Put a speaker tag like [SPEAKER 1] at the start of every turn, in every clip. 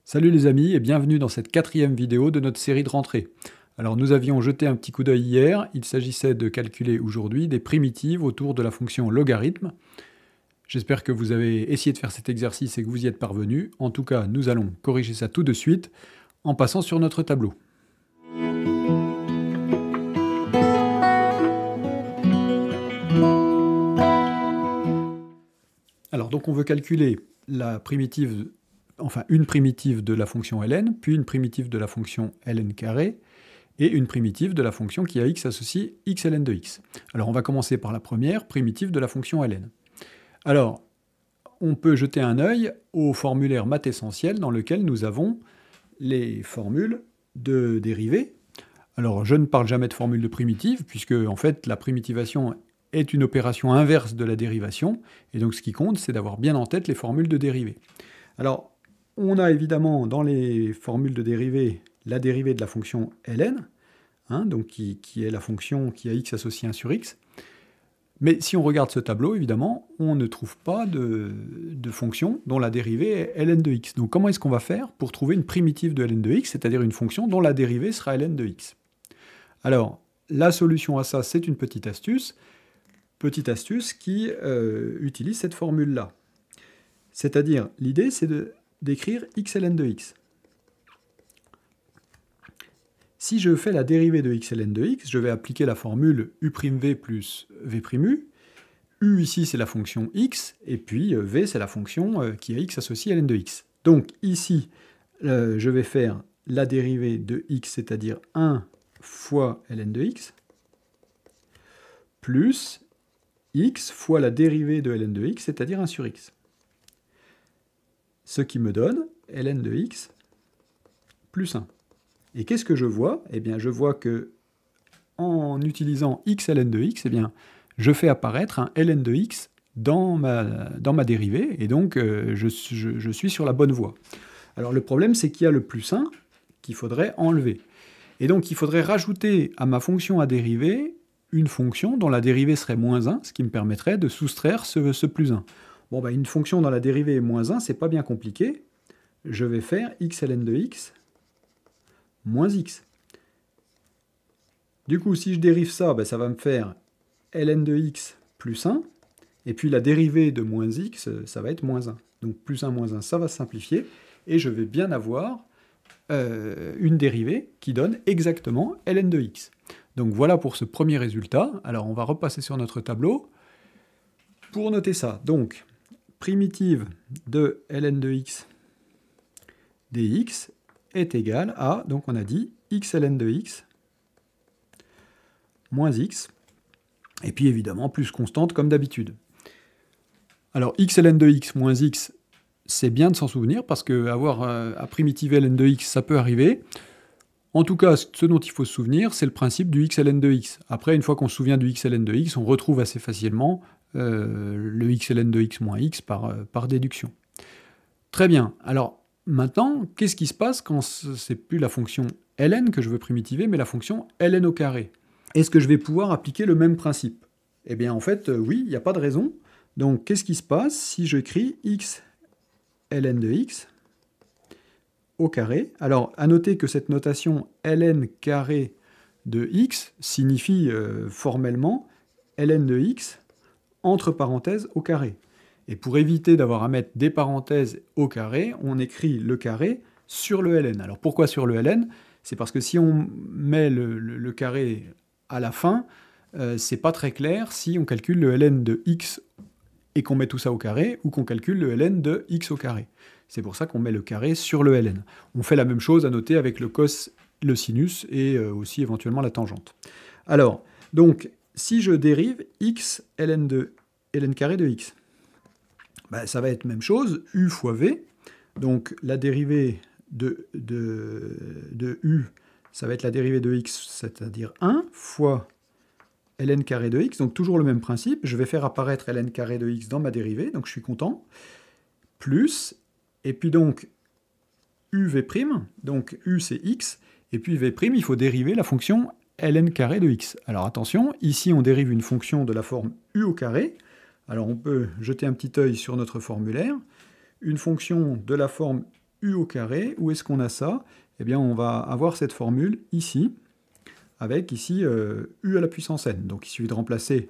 [SPEAKER 1] Salut les amis et bienvenue dans cette 4e vidéo de notre série de rentrée. Alors nous avions jeté un petit coup d'œil hier, il s'agissait de calculer aujourd'hui des primitives autour de la fonction logarithme. J'espère que vous avez essayé de faire cet exercice et que vous y êtes parvenu. En tout cas, nous allons corriger ça tout de suite en passant sur notre tableau. Alors donc on veut calculer la primitive, enfin une primitive de la fonction ln, puis une primitive de la fonction ln carré, et une primitive de la fonction qui a x associé x ln de x. Alors on va commencer par la première, primitive de la fonction ln. Alors, on peut jeter un œil au formulaire mathessentiel dans lequel nous avons les formules de dérivées. Alors je ne parle jamais de formule de primitive, puisque en fait la primitivation est une opération inverse de la dérivation, et donc ce qui compte, c'est d'avoir bien en tête les formules de dérivée. Alors, on a évidemment dans les formules de dérivée la dérivée de la fonction ln, donc qui est la fonction qui a x associé 1 sur x. Mais si on regarde ce tableau, évidemment, on ne trouve pas de fonction dont la dérivée est ln de x. Donc comment est-ce qu'on va faire pour trouver une primitive de ln de x, c'est-à-dire une fonction dont la dérivée sera ln de x? Alors, la solution à ça, c'est une petite astuce qui utilise cette formule-là. C'est-à-dire, l'idée, c'est d'écrire x ln de x. Si je fais la dérivée de x ln de x, je vais appliquer la formule u'v plus v'u. U ici, c'est la fonction x, et puis v, c'est la fonction qui a x associé ln de x. Donc ici, je vais faire la dérivée de x, c'est-à-dire 1 fois ln de x, plus x fois la dérivée de ln de x, c'est-à-dire 1 sur x. Ce qui me donne ln de x plus 1. Et qu'est-ce que je vois? Eh bien, je vois que en utilisant x ln de x, eh bien, je fais apparaître un ln de x dans ma dérivée, et donc je suis sur la bonne voie. Alors le problème, c'est qu'il y a le plus 1 qu'il faudrait enlever. Et donc il faudrait rajouter à ma fonction à dériver une fonction dont la dérivée serait moins 1, ce qui me permettrait de soustraire ce plus 1. Bon, bah, une fonction dont la dérivée est moins 1, c'est pas bien compliqué. Je vais faire x ln de x moins x. Du coup, si je dérive ça, ben, ça va me faire ln de x plus 1, et puis la dérivée de moins x, ça va être moins 1. Donc plus 1 moins 1, ça va se simplifier, et je vais bien avoir une dérivée qui donne exactement ln de x. Donc voilà pour ce premier résultat. Alors on va repasser sur notre tableau pour noter ça. Donc, primitive de ln de x dx est égal à, donc on a dit, x ln de x moins x, et puis évidemment plus constante comme d'habitude. Alors x ln de x moins x, c'est bien de s'en souvenir, parce que avoir à primitiver ln de x, ça peut arriver. En tout cas, ce dont il faut se souvenir, c'est le principe du x ln de x. Après, une fois qu'on se souvient du x ln de x, on retrouve assez facilement le x ln de x moins x par déduction. Très bien. Alors, maintenant, qu'est-ce qui se passe quand c'est plus la fonction ln que je veux primitiver, mais la fonction ln au carré? Est-ce que je vais pouvoir appliquer le même principe? Eh bien, en fait, oui, il n'y a pas de raison. Donc, qu'est-ce qui se passe si j'écris x ln de x au carré? Alors, à noter que cette notation ln carré de x signifie formellement ln de x entre parenthèses au carré. Et pour éviter d'avoir à mettre des parenthèses au carré, on écrit le carré sur le ln. Alors pourquoi sur le ln? C'est parce que si on met le carré à la fin, c'est pas très clair si on calcule le ln de x et qu'on met tout ça au carré, ou qu'on calcule le ln de x au carré. C'est pour ça qu'on met le carré sur le ln. On fait la même chose à noter avec le cos, le sinus, et aussi éventuellement la tangente. Alors, donc, si je dérive x ln carré de x, ben, ça va être la même chose, u fois v. Donc la dérivée de u, ça va être la dérivée de x, c'est-à-dire 1 fois ln carré de x. Donc toujours le même principe, je vais faire apparaître ln carré de x dans ma dérivée, donc je suis content, plus, et puis donc uv', donc u c'est x, et puis v', il faut dériver la fonction ln carré de x. Alors attention, ici on dérive une fonction de la forme u au carré. Alors on peut jeter un petit œil sur notre formulaire. Une fonction de la forme u au carré, où est-ce qu'on a ça? Eh bien, on va avoir cette formule ici, avec ici u à la puissance n. Donc il suffit de remplacer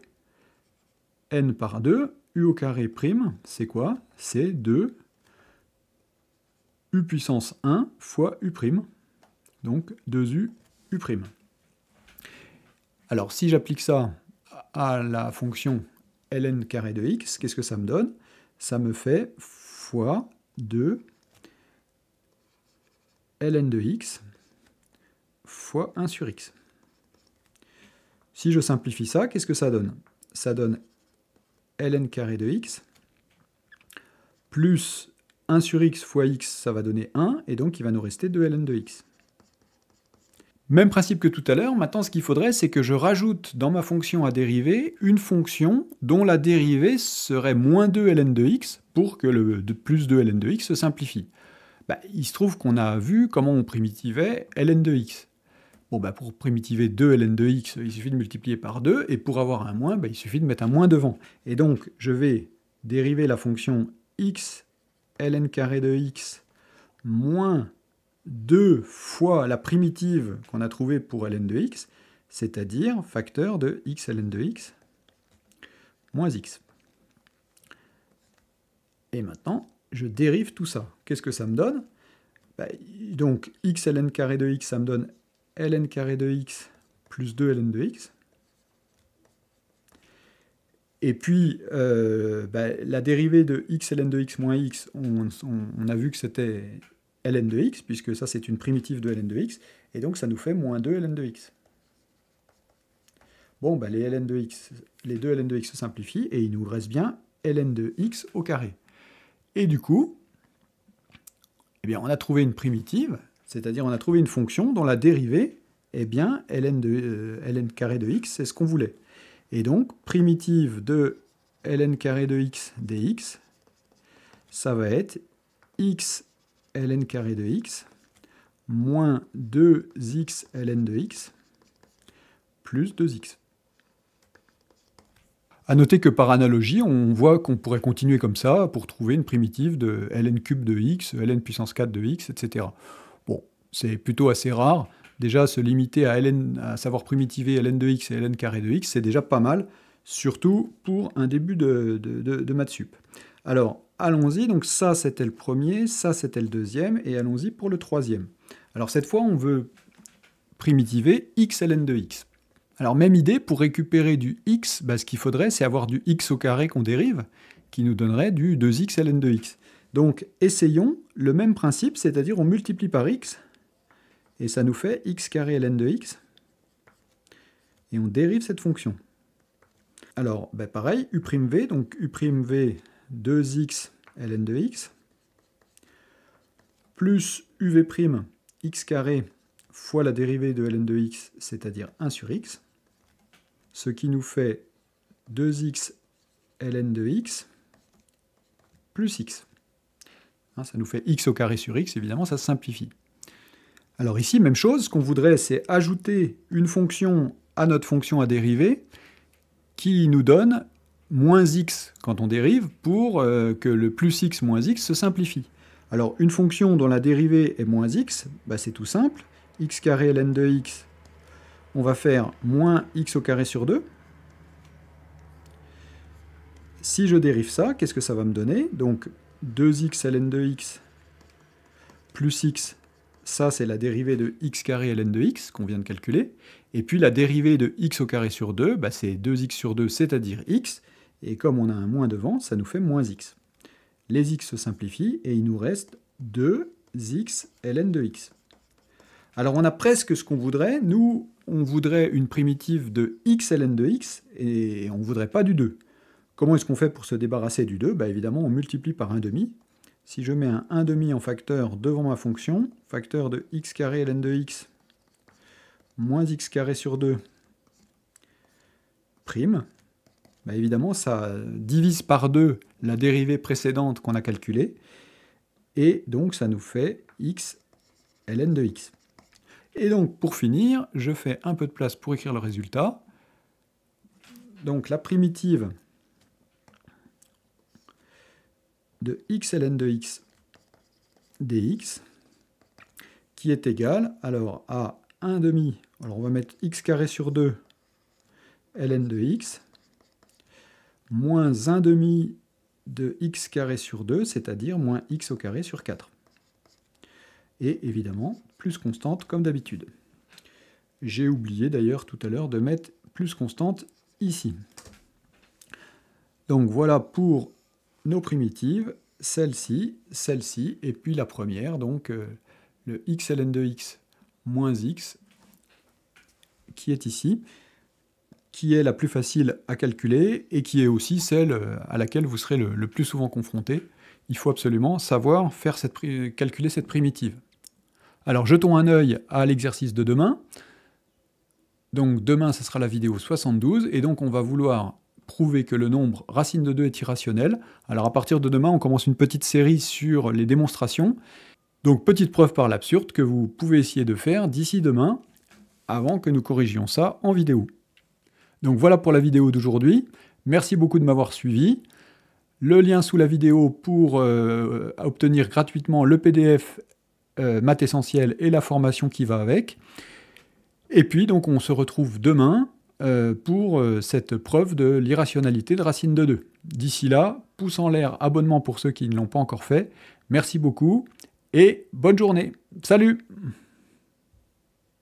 [SPEAKER 1] n par 2, u au carré prime, c'est quoi? C'est 2 u puissance 1 fois u prime, donc 2u u prime. Alors si j'applique ça à la fonction ln carré de x, qu'est-ce que ça me donne? Ça me fait fois 2 ln de x fois 1 sur x. Si je simplifie ça, qu'est-ce que ça donne? Ça donne ln carré de x plus 1 sur x fois x, ça va donner 1, et donc il va nous rester 2 ln de x. Même principe que tout à l'heure, maintenant ce qu'il faudrait, c'est que je rajoute dans ma fonction à dériver une fonction dont la dérivée serait moins 2 ln de x pour que le plus 2 ln de x se simplifie. Il se trouve qu'on a vu comment on primitivait ln de x. Bon, pour primitiver 2 ln de x, il suffit de multiplier par 2, et pour avoir un moins, il suffit de mettre un moins devant. Et donc, je vais dériver la fonction x ln carré de x moins 2 fois la primitive qu'on a trouvée pour ln de x, c'est-à-dire facteur de x ln de x moins x. Et maintenant, je dérive tout ça. Qu'est-ce que ça me donne? Donc, x ln carré de x, ça me donne ln carré de x plus 2 ln de x. Et puis, la dérivée de x ln de x moins x, on a vu que c'était ln de x, puisque ça c'est une primitive de ln de x, et donc ça nous fait moins 2 ln de x. Bon, les deux ln de x se simplifient, et il nous reste bien ln de x au carré. Et du coup, on a trouvé une primitive, c'est-à-dire on a trouvé une fonction dont la dérivée est bien ln carré de x, c'est ce qu'on voulait. Et donc, primitive de ln carré de x dx, ça va être x ln carré de x moins 2x ln de x plus 2x. A noter que par analogie, on voit qu'on pourrait continuer comme ça pour trouver une primitive de ln cube de x, ln puissance 4 de x, etc. Bon, c'est plutôt assez rare. Déjà, se limiter à savoir primitiver ln de x et ln carré de x, c'est déjà pas mal, surtout pour un début de maths sup. Alors, allons-y. Donc ça, c'était le premier, ça, c'était le deuxième, et allons-y pour le troisième. Alors cette fois, on veut primitiver x ln de x. Alors même idée, pour récupérer du x, ce qu'il faudrait, c'est avoir du x au carré qu'on dérive, qui nous donnerait du 2x ln de x. Donc essayons le même principe, c'est-à-dire on multiplie par x, et ça nous fait x carré ln de x, et on dérive cette fonction. Alors, pareil, u'v, donc u'v 2x ln de x, plus uv' x carré fois la dérivée de ln de x, c'est-à-dire 1 sur x, ce qui nous fait 2x ln de x plus x. Ça nous fait x au carré sur x, évidemment, ça se simplifie. Alors ici, même chose, ce qu'on voudrait, c'est ajouter une fonction à notre fonction à dériver qui nous donne moins x quand on dérive pour que le plus x moins x se simplifie. Alors une fonction dont la dérivée est moins x, c'est tout simple. X carré ln de x, on va faire moins x au carré sur 2. Si je dérive ça, qu'est-ce que ça va me donner? Donc 2x ln de x plus x, ça c'est la dérivée de x carré ln de x qu'on vient de calculer. Et puis la dérivée de x au carré sur 2, c'est 2x sur 2, c'est-à-dire x. Et comme on a un moins devant, ça nous fait moins x. Les x se simplifient et il nous reste 2x ln de x. Alors on a presque ce qu'on voudrait. Nous, on voudrait une primitive de x ln de x et on ne voudrait pas du 2. Comment est-ce qu'on fait pour se débarrasser du 2? Évidemment, on multiplie par 1/2. Si je mets un 1/2 en facteur devant ma fonction, facteur de x carré ln de x moins x carré sur 2 prime, évidemment, ça divise par 2 la dérivée précédente qu'on a calculée, et donc ça nous fait x ln de x. Et donc, pour finir, je fais un peu de place pour écrire le résultat. Donc, la primitive de x ln de x dx qui est égal alors à 1 demi, alors on va mettre x carré sur 2 ln de x, moins 1 demi de x carré sur 2, c'est-à-dire moins x au carré sur 4. Et évidemment, plus constante comme d'habitude. J'ai oublié d'ailleurs tout à l'heure de mettre plus constante ici. Donc voilà pour nos primitives, celle-ci, celle-ci, et puis la première, donc le x ln de x moins x, qui est ici, qui est la plus facile à calculer, et qui est aussi celle à laquelle vous serez le plus souvent confronté. Il faut absolument savoir faire calculer cette primitive. Alors jetons un œil à l'exercice de demain. Donc demain, ce sera la vidéo 72, et donc on va vouloir prouver que le nombre racine de 2 est irrationnel. Alors à partir de demain, on commence une petite série sur les démonstrations. Donc petite preuve par l'absurde que vous pouvez essayer de faire d'ici demain, avant que nous corrigions ça en vidéo. Donc voilà pour la vidéo d'aujourd'hui. Merci beaucoup de m'avoir suivi. Le lien sous la vidéo pour obtenir gratuitement le PDF Maths Essentiel et la formation qui va avec. Et puis donc on se retrouve demain pour cette preuve de l'irrationalité de racine de 2. D'ici là, pouce en l'air, abonnement pour ceux qui ne l'ont pas encore fait. Merci beaucoup et bonne journée. Salut!